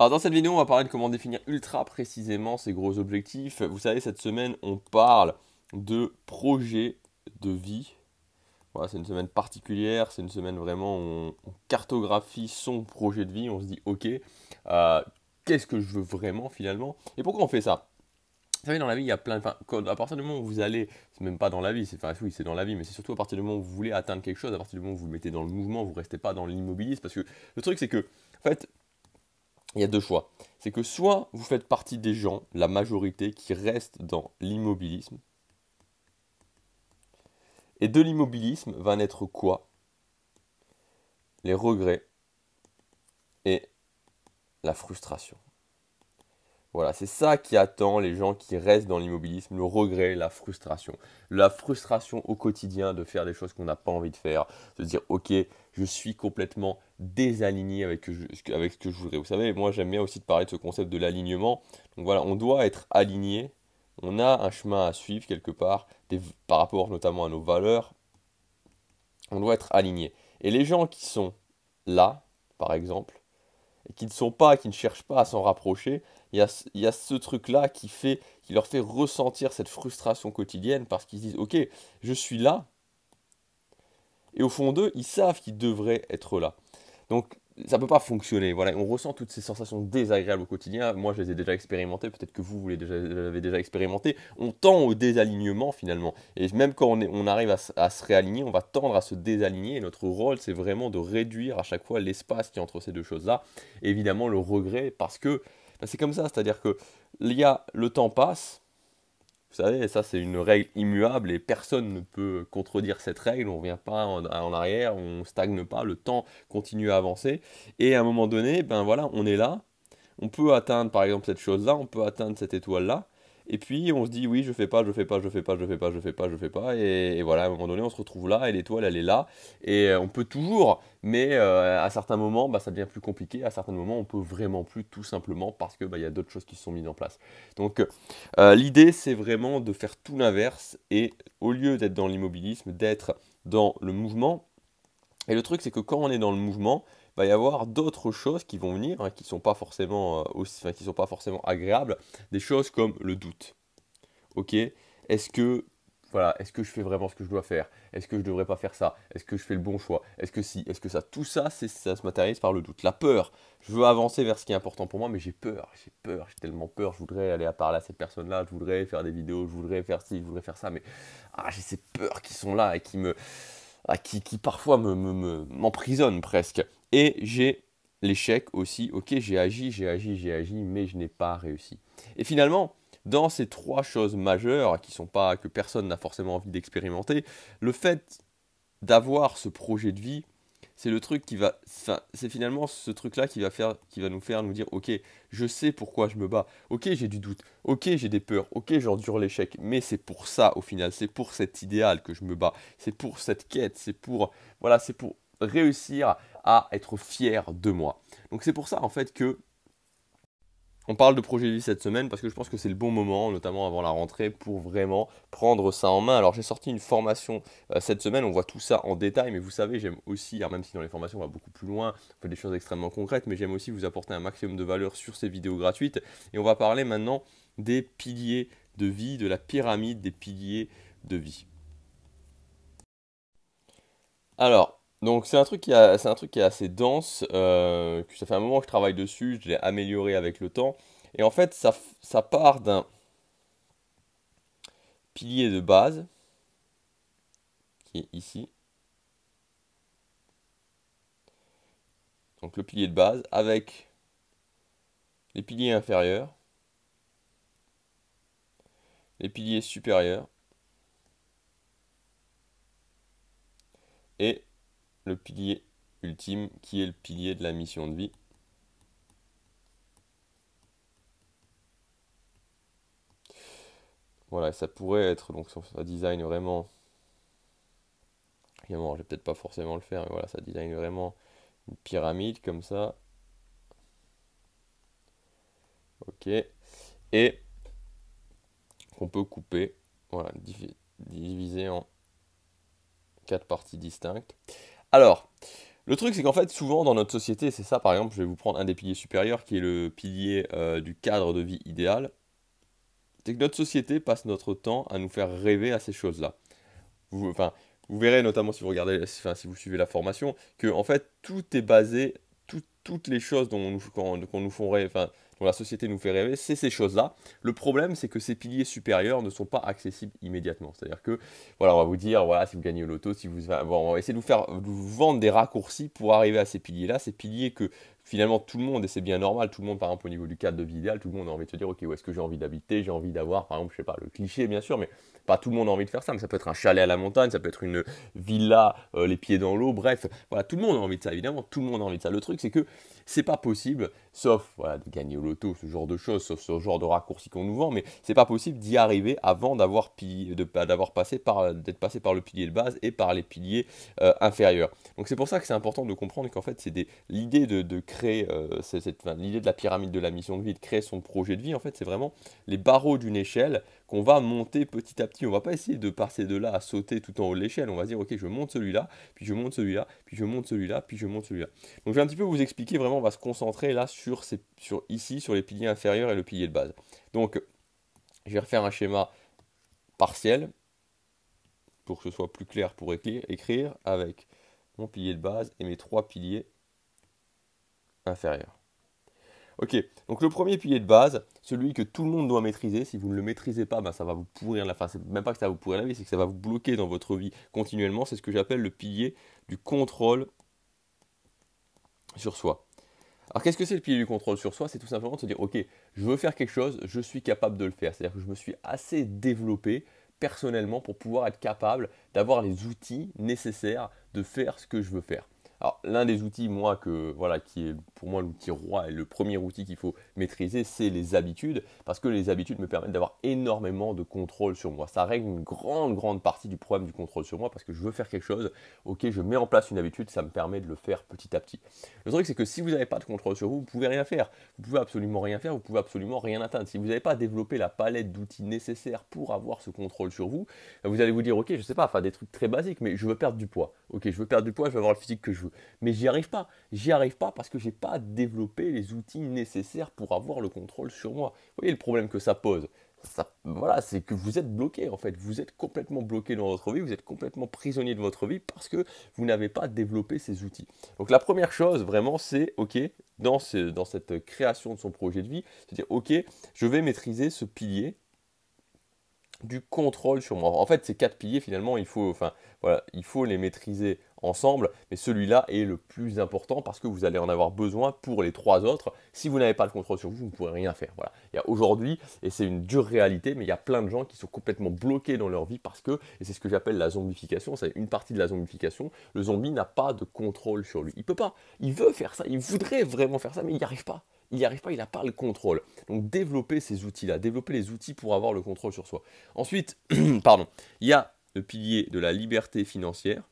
Alors dans cette vidéo, on va parler de comment définir ultra précisément ces gros objectifs. Vous savez, cette semaine, on parle de projet de vie. Voilà, c'est une semaine particulière, c'est une semaine vraiment où on cartographie son projet de vie, on se dit ok, qu'est-ce que je veux vraiment finalement? Et pourquoi on fait ça? Vous savez, dans la vie, il y a plein. Enfin, à partir du moment où vous allez, c'est même pas dans la vie, enfin oui, c'est dans la vie, mais c'est surtout à partir du moment où vous voulez atteindre quelque chose, à partir du moment où vous vous mettez dans le mouvement, vous ne restez pas dans l'immobilisme, parce que le truc c'est que, en fait, il y a deux choix. C'est que soit vous faites partie des gens, la majorité, qui restent dans l'immobilisme, et de l'immobilisme va naître quoi? Les regrets et la frustration. Voilà, c'est ça qui attend les gens qui restent dans l'immobilisme, le regret, la frustration. La frustration au quotidien de faire des choses qu'on n'a pas envie de faire, de se dire ok, je suis complètement désaligné avec ce que je voudrais. Vous savez, moi j'aime bien aussi de parler de ce concept de l'alignement. Donc voilà, on doit être aligné, on a un chemin à suivre quelque part, par rapport notamment à nos valeurs, on doit être aligné. Et les gens qui sont là, par exemple, et qui ne sont pas, qui ne cherchent pas à s'en rapprocher, il y a ce truc-là qui leur fait ressentir cette frustration quotidienne parce qu'ils se disent, ok, je suis là, et au fond d'eux, ils savent qu'ils devraient être là. Donc, ça ne peut pas fonctionner. Voilà, on ressent toutes ces sensations désagréables au quotidien. Moi, je les ai déjà expérimentées. Peut-être que vous l'avez déjà expérimenté. On tend au désalignement finalement. Et même quand on arrive à se réaligner, on va tendre à se désaligner. Et notre rôle, c'est vraiment de réduire à chaque fois l'espace qui est entre ces deux choses-là. Et évidemment, le regret, parce que c'est comme ça. C'est-à-dire que le temps passe. Vous savez, ça c'est une règle immuable et personne ne peut contredire cette règle. On ne revient pas en arrière, on ne stagne pas, le temps continue à avancer. Et à un moment donné, ben voilà, on est là. On peut atteindre par exemple cette chose-là, on peut atteindre cette étoile-là. Et puis on se dit oui, je fais pas, je fais pas, je fais pas, je fais pas, je fais pas, je fais pas. Et voilà, à un moment donné, on se retrouve là et l'étoile, elle est là. Et on peut toujours, mais à certains moments, bah, ça devient plus compliqué. À certains moments, on peut vraiment plus, tout simplement parce que bah, il y a d'autres choses qui se sont mises en place. Donc l'idée, c'est vraiment de faire tout l'inverse et au lieu d'être dans l'immobilisme, d'être dans le mouvement. Et le truc, c'est que quand on est dans le mouvement, il va y avoir d'autres choses qui vont venir, hein, qui ne sont pas forcément qui sont pas forcément agréables, des choses comme le doute. Ok, est-ce que est-ce que je fais vraiment ce que je dois faire? Est-ce que je ne devrais pas faire ça? Est-ce que je fais le bon choix? Est-ce que si? Est-ce que ça? Tout ça, ça se matérialise par le doute. La peur. Je veux avancer vers ce qui est important pour moi, mais j'ai tellement peur. Je voudrais aller à parler à cette personne-là, je voudrais faire des vidéos, je voudrais faire ci, je voudrais faire ça, mais j'ai ces peurs qui sont là et qui parfois m'emprisonnent presque. Et j'ai l'échec aussi. Ok, j'ai agi, mais je n'ai pas réussi. Et finalement, dans ces trois choses majeures qui sont pas que personne n'a forcément envie d'expérimenter, le fait d'avoir ce projet de vie, c'est le truc c'est finalement ce truc-là qui va nous faire nous dire, ok, je sais pourquoi je me bats, ok, j'ai du doute, ok, j'ai des peurs, ok, j'endure l'échec, mais c'est pour ça au final, c'est pour cet idéal que je me bats, c'est pour cette quête, c'est pour réussir à être fier de moi. Donc c'est pour ça en fait que on parle de projet de vie cette semaine parce que je pense que c'est le bon moment, notamment avant la rentrée, pour vraiment prendre ça en main. Alors j'ai sorti une formation cette semaine, on voit tout ça en détail, mais vous savez, j'aime aussi, alors même si dans les formations on va beaucoup plus loin, on fait des choses extrêmement concrètes, mais j'aime aussi vous apporter un maximum de valeur sur ces vidéos gratuites. Et on va parler maintenant des piliers de vie, de la pyramide des piliers de vie. Alors, donc c'est un truc qui est assez dense, que ça fait un moment que je travaille dessus, je l'ai amélioré avec le temps. Et en fait, ça part d'un pilier de base, qui est ici. Donc le pilier de base avec les piliers inférieurs, les piliers supérieurs et le pilier ultime qui est le pilier de la mission de vie. Voilà, ça pourrait être, donc ça design vraiment, évidemment, je vais peut-être pas forcément le faire, mais voilà, ça design vraiment une pyramide comme ça. Ok. Et qu'on peut couper, voilà, diviser en quatre parties distinctes. Alors, Le truc, c'est qu'en fait, souvent dans notre société, c'est ça, par exemple, je vais vous prendre un des piliers supérieurs qui est le pilier du cadre de vie idéal. C'est que notre société passe notre temps à nous faire rêver à ces choses-là. Enfin, vous verrez notamment si vous regardez, enfin, si vous suivez la formation, que en fait tout est basé, toutes les choses qu'on nous font rêver, enfin, dont la société nous fait rêver, c'est ces choses-là. Le problème, c'est que ces piliers supérieurs ne sont pas accessibles immédiatement. C'est-à-dire que, voilà, on va vous dire, voilà, si vous gagnez au loto, si vous, bon, on va essayer de vous vendre des raccourcis pour arriver à ces piliers-là, ces piliers que finalement tout le monde, et c'est bien normal, tout le monde, par exemple, au niveau du cadre de vie idéal, tout le monde a envie de se dire, ok, où est-ce que j'ai envie d'habiter, j'ai envie d'avoir, par exemple, je sais pas, le cliché, bien sûr, mais pas tout le monde a envie de faire ça, mais ça peut être un chalet à la montagne, ça peut être une villa, les pieds dans l'eau, bref, voilà, tout le monde a envie de ça, évidemment, tout le monde a envie de ça. Le truc, c'est que c'est pas possible, sauf voilà, de gagner au loto, ce genre de choses, sauf ce genre de raccourci qu'on nous vend, mais c'est pas possible d'y arriver avant d'être passé par le pilier de base et par les piliers inférieurs. Donc c'est pour ça que c'est important de comprendre qu'en fait, l'idée de créer, l'idée de la pyramide de la mission de vie, de créer son projet de vie, en fait, c'est vraiment les barreaux d'une échelle qu'on va monter petit à petit. On va pas essayer de passer de là à sauter tout en haut de l'échelle. On va dire, ok, je monte celui-là, puis je monte celui-là, puis je monte celui-là, puis je monte celui-là. Donc je vais un petit peu vous expliquer, vraiment, on va se concentrer là sur les piliers inférieurs et le pilier de base. Donc, je vais refaire un schéma partiel pour que ce soit plus clair pour écrire avec mon pilier de base et mes trois piliers inférieurs. Ok, donc le premier pilier de base, celui que tout le monde doit maîtriser, si vous ne le maîtrisez pas, ben ça va vous pourrir la fin. C'est même pas que ça va vous pourrir la vie, c'est que ça va vous bloquer dans votre vie continuellement. C'est ce que j'appelle le pilier du contrôle sur soi. Alors qu'est-ce que c'est le pilier du contrôle sur soi? C'est tout simplement de se dire, ok, je veux faire quelque chose, je suis capable de le faire. C'est-à-dire que je me suis assez développé personnellement pour pouvoir être capable d'avoir les outils nécessaires de faire ce que je veux faire. Alors l'un des outils, moi, qui est pour moi l'outil roi et le premier outil qu'il faut maîtriser, c'est les habitudes, parce que les habitudes me permettent d'avoir énormément de contrôle sur moi. Ça règle une grande partie du problème du contrôle sur moi, parce que je veux faire quelque chose, ok, je mets en place une habitude, ça me permet de le faire petit à petit. Le truc, c'est que si vous n'avez pas de contrôle sur vous, vous pouvez rien faire. Vous pouvez absolument rien faire, vous pouvez absolument rien atteindre. Si vous n'avez pas développé la palette d'outils nécessaires pour avoir ce contrôle sur vous, vous allez vous dire, ok, je sais pas, enfin des trucs très basiques, mais je veux perdre du poids. Ok, je veux perdre du poids, je veux avoir le physique que je veux. Mais j'y arrive pas. J'y arrive pas parce que j'ai pas développé les outils nécessaires pour avoir le contrôle sur moi. Vous voyez le problème que ça pose? Voilà, c'est que vous êtes bloqué en fait, vous êtes complètement bloqué dans votre vie, vous êtes complètement prisonnier de votre vie parce que vous n'avez pas développé ces outils. Donc la première chose vraiment c'est, ok, dans cette création de son projet de vie, c'est dire, ok, je vais maîtriser ce pilier du contrôle sur moi. En fait, ces quatre piliers, finalement, il faut les maîtriser ensemble, mais celui-là est le plus important parce que vous allez en avoir besoin pour les trois autres. Si vous n'avez pas le contrôle sur vous, vous ne pourrez rien faire. Voilà. Il y a aujourd'hui, et c'est une dure réalité, mais il y a plein de gens qui sont complètement bloqués dans leur vie parce que, et c'est ce que j'appelle la zombification, c'est une partie de la zombification, le zombie n'a pas de contrôle sur lui. Il peut pas, il veut faire ça, il voudrait vraiment faire ça, mais il n'y arrive pas. Il n'y arrive pas, il n'a pas le contrôle. Donc développer ces outils-là, développer les outils pour avoir le contrôle sur soi. Ensuite, pardon, il y a le pilier de la liberté financière.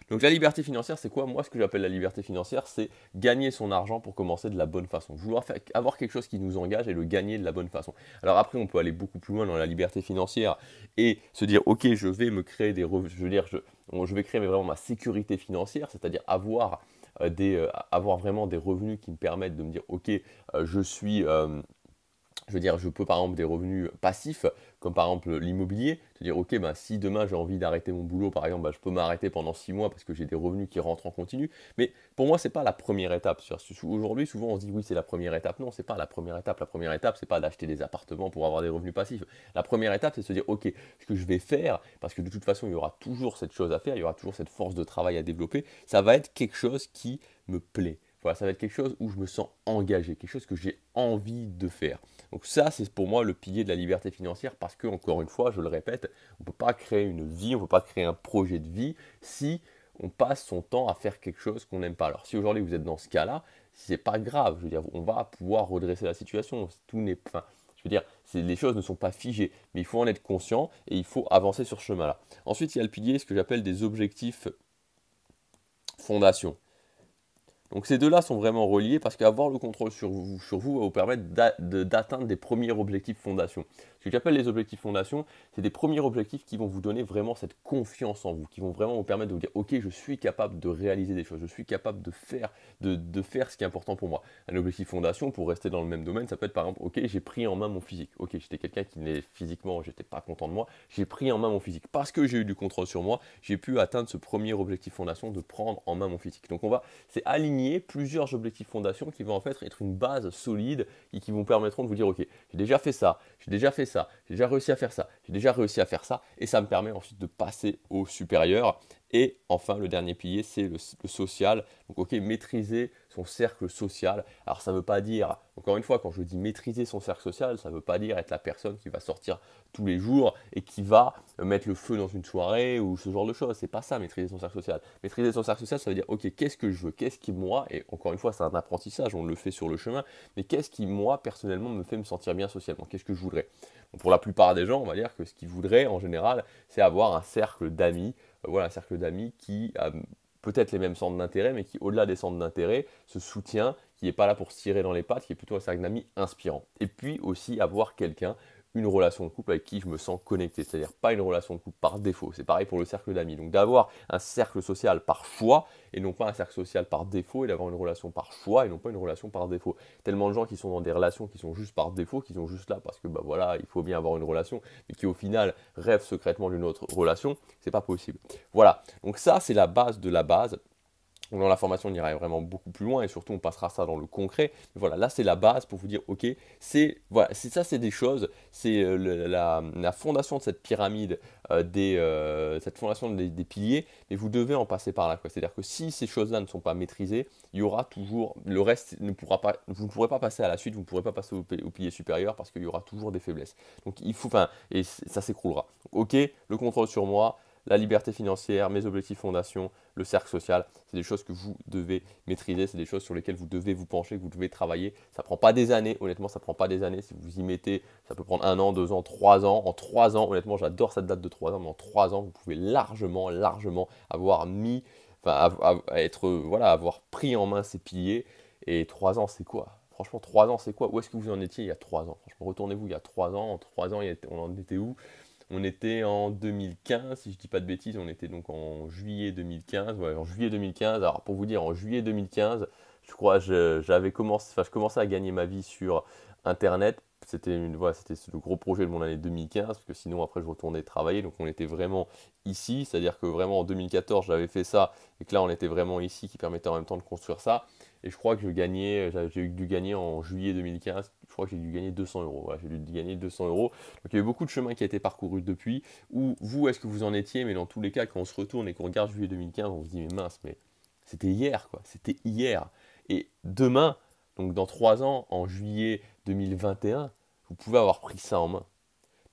Donc la liberté financière, c'est quoi? Moi, ce que j'appelle la liberté financière, c'est gagner son argent pour commencer de la bonne façon. Vouloir avoir quelque chose qui nous engage et le gagner de la bonne façon. Alors après, on peut aller beaucoup plus loin dans la liberté financière et se dire, ok, je vais me créer des revenus, je vais créer vraiment ma sécurité financière, c'est-à-dire avoir vraiment des revenus qui me permettent de me dire, ok, je peux par exemple des revenus passifs, comme par exemple l'immobilier, te dire ok, ben, si demain j'ai envie d'arrêter mon boulot, par exemple, ben, je peux m'arrêter pendant 6 mois parce que j'ai des revenus qui rentrent en continu. Mais pour moi, c'est pas la première étape. Aujourd'hui, souvent on se dit oui, c'est la première étape. Non, c'est pas la première étape. La première étape, c'est pas d'acheter des appartements pour avoir des revenus passifs. La première étape, c'est de se dire ok, ce que je vais faire, parce que de toute façon, il y aura toujours cette chose à faire, il y aura toujours cette force de travail à développer, ça va être quelque chose qui me plaît. Voilà, ça va être quelque chose où je me sens engagé, quelque chose que j'ai envie de faire. Donc ça, c'est pour moi le pilier de la liberté financière parce que, encore une fois, je le répète, on ne peut pas créer une vie, on ne peut pas créer un projet de vie si on passe son temps à faire quelque chose qu'on n'aime pas. Alors si aujourd'hui vous êtes dans ce cas-là, c'est pas grave, je veux dire, on va pouvoir redresser la situation. Tout n'est, enfin, je veux dire, les choses ne sont pas figées, mais il faut en être conscient et il faut avancer sur ce chemin-là. Ensuite, il y a le pilier, ce que j'appelle des objectifs fondation. Donc ces deux-là sont vraiment reliés parce qu'avoir le contrôle sur vous va vous permettre d'atteindre des premiers objectifs fondation. Ce que j'appelle les objectifs fondation, c'est des premiers objectifs qui vont vous donner vraiment cette confiance en vous, qui vont vraiment vous permettre de vous dire ok, je suis capable de réaliser des choses, je suis capable de faire ce qui est important pour moi. Un objectif fondation, pour rester dans le même domaine, ça peut être par exemple ok, j'ai pris en main mon physique. Ok, j'étais quelqu'un qui n'est physiquement, j'étais pas content de moi, j'ai pris en main mon physique. Parce que j'ai eu du contrôle sur moi, j'ai pu atteindre ce premier objectif fondation de prendre en main mon physique. Donc c'est aligner plusieurs objectifs fondation qui vont en fait être une base solide et qui vous permettront de vous dire ok, j'ai déjà fait ça, j'ai déjà fait ça, j'ai déjà réussi à faire ça, j'ai déjà réussi à faire ça, et ça me permet ensuite de passer au supérieur. Et enfin, le dernier pilier, c'est le social. Donc, ok, maîtriser son cercle social. Alors, ça ne veut pas dire, encore une fois, quand je dis maîtriser son cercle social, ça ne veut pas dire être la personne qui va sortir tous les jours et qui va mettre le feu dans une soirée ou ce genre de choses. C'est pas ça, maîtriser son cercle social. Maîtriser son cercle social, ça veut dire, ok, qu'est-ce que je veux, qu'est-ce qui, moi, et encore une fois, c'est un apprentissage, on le fait sur le chemin, mais qu'est-ce qui, moi, personnellement, me fait me sentir bien socialement, qu'est-ce que je voudrais. Donc, pour la plupart des gens, on va dire que ce qu'ils voudraient, en général, c'est avoir un cercle d'amis, voilà, un cercle d'amis qui a peut-être les mêmes centres d'intérêt, mais qui, au-delà des centres d'intérêt, se soutient, qui n'est pas là pour se tirer dans les pattes, qui est plutôt un cercle d'amis inspirant. Et puis aussi avoir quelqu'un, une relation de couple avec qui je me sens connecté, c'est-à-dire pas une relation de couple par défaut. C'est pareil pour le cercle d'amis. Donc d'avoir un cercle social par choix et non pas un cercle social par défaut, et d'avoir une relation par choix et non pas une relation par défaut. Tellement de gens qui sont dans des relations qui sont juste par défaut, qui sont juste là parce que bah voilà, il faut bien avoir une relation, mais qui au final rêvent secrètement d'une autre relation, c'est pas possible. Voilà, donc ça c'est la base de la base. Dans la formation, on ira vraiment beaucoup plus loin et surtout on passera ça dans le concret. Mais voilà, là c'est la base pour vous dire, ok, c'est des choses, c'est la fondation de cette pyramide, cette fondation des piliers, mais vous devez en passer par là, quoi. C'est-à-dire que si ces choses-là ne sont pas maîtrisées, il y aura toujours, le reste ne pourra pas, vous ne pourrez pas passer à la suite, vous ne pourrez pas passer au pilier supérieur parce qu'il y aura toujours des faiblesses. Donc il faut, enfin, et ça s'écroulera. Ok, le contrôle sur moi, la liberté financière, mes objectifs fondation, le cercle social, c'est des choses que vous devez maîtriser, c'est des choses sur lesquelles vous devez vous pencher, que vous devez travailler. Ça ne prend pas des années, honnêtement, ça ne prend pas des années. Si vous y mettez, ça peut prendre 1 an, 2 ans, 3 ans. En 3 ans, honnêtement, j'adore cette date de 3 ans, mais en 3 ans, vous pouvez largement avoir mis, enfin, être, voilà, avoir pris en main ces piliers. Et 3 ans, c'est quoi? Franchement, 3 ans, c'est quoi? Où est-ce que vous en étiez il y a 3 ans? Franchement, retournez-vous il y a 3 ans. En 3 ans, on en était où? On était en 2015, si je dis pas de bêtises, on était donc en juillet 2015. Ouais, en juillet 2015. Alors pour vous dire, en juillet 2015, je crois j'avais commencé, enfin je commençais à gagner ma vie sur Internet. C'était le gros projet de mon année 2015, parce que sinon après je retournais travailler. Donc on était vraiment ici, c'est-à-dire que vraiment en 2014 j'avais fait ça, et que là on était vraiment ici, qui permettait en même temps de construire ça. Et je crois que j'ai dû gagner en juillet 2015, je crois que j'ai dû gagner 200 euros. Voilà, j'ai dû gagner 200 euros. Donc il y a eu beaucoup de chemin qui a été parcouru depuis. Où vous, est-ce que vous en étiez? Mais dans tous les cas, quand on se retourne et qu'on regarde juillet 2015, on se dit, mais mince, mais c'était hier, quoi. C'était hier. Et demain, donc dans 3 ans, en juillet 2021, vous pouvez avoir pris ça en main.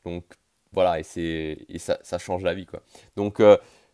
Donc voilà, et ça change la vie, quoi. Donc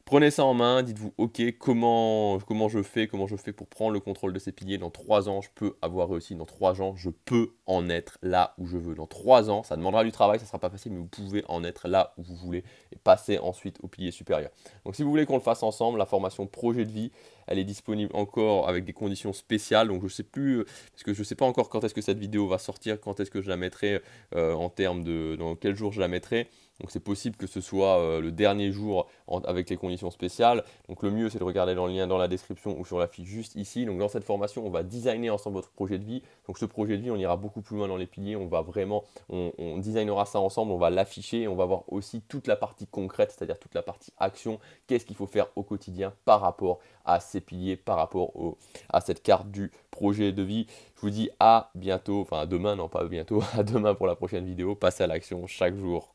prenez ça en main, dites-vous, ok, comment je fais pour prendre le contrôle de ces piliers. Dans 3 ans, je peux avoir réussi. Dans 3 ans, je peux en être là où je veux. Dans 3 ans, ça demandera du travail, ça ne sera pas facile, mais vous pouvez en être là où vous voulez et passer ensuite au pilier supérieur. Donc si vous voulez qu'on le fasse ensemble, la formation projet de vie, elle est disponible encore avec des conditions spéciales. Donc je sais plus, parce que je ne sais pas encore quand est-ce que cette vidéo va sortir, quand est-ce que je la mettrai en termes de dans quel jour je la mettrai. Donc c'est possible que ce soit le dernier jour avec les conditions spéciales. Donc le mieux c'est de regarder dans le lien dans la description ou sur la fiche juste ici. Donc dans cette formation, on va designer ensemble votre projet de vie. Donc ce projet de vie, on ira beaucoup plus loin dans les piliers. On va vraiment, on designera ça ensemble, on va l'afficher et on va voir aussi toute la partie concrète, c'est-à-dire toute la partie action. Qu'est-ce qu'il faut faire au quotidien par rapport à ces piliers, par rapport à cette carte du projet de vie. Je vous dis à bientôt, enfin à demain, non pas bientôt, à demain pour la prochaine vidéo. Passez à l'action chaque jour.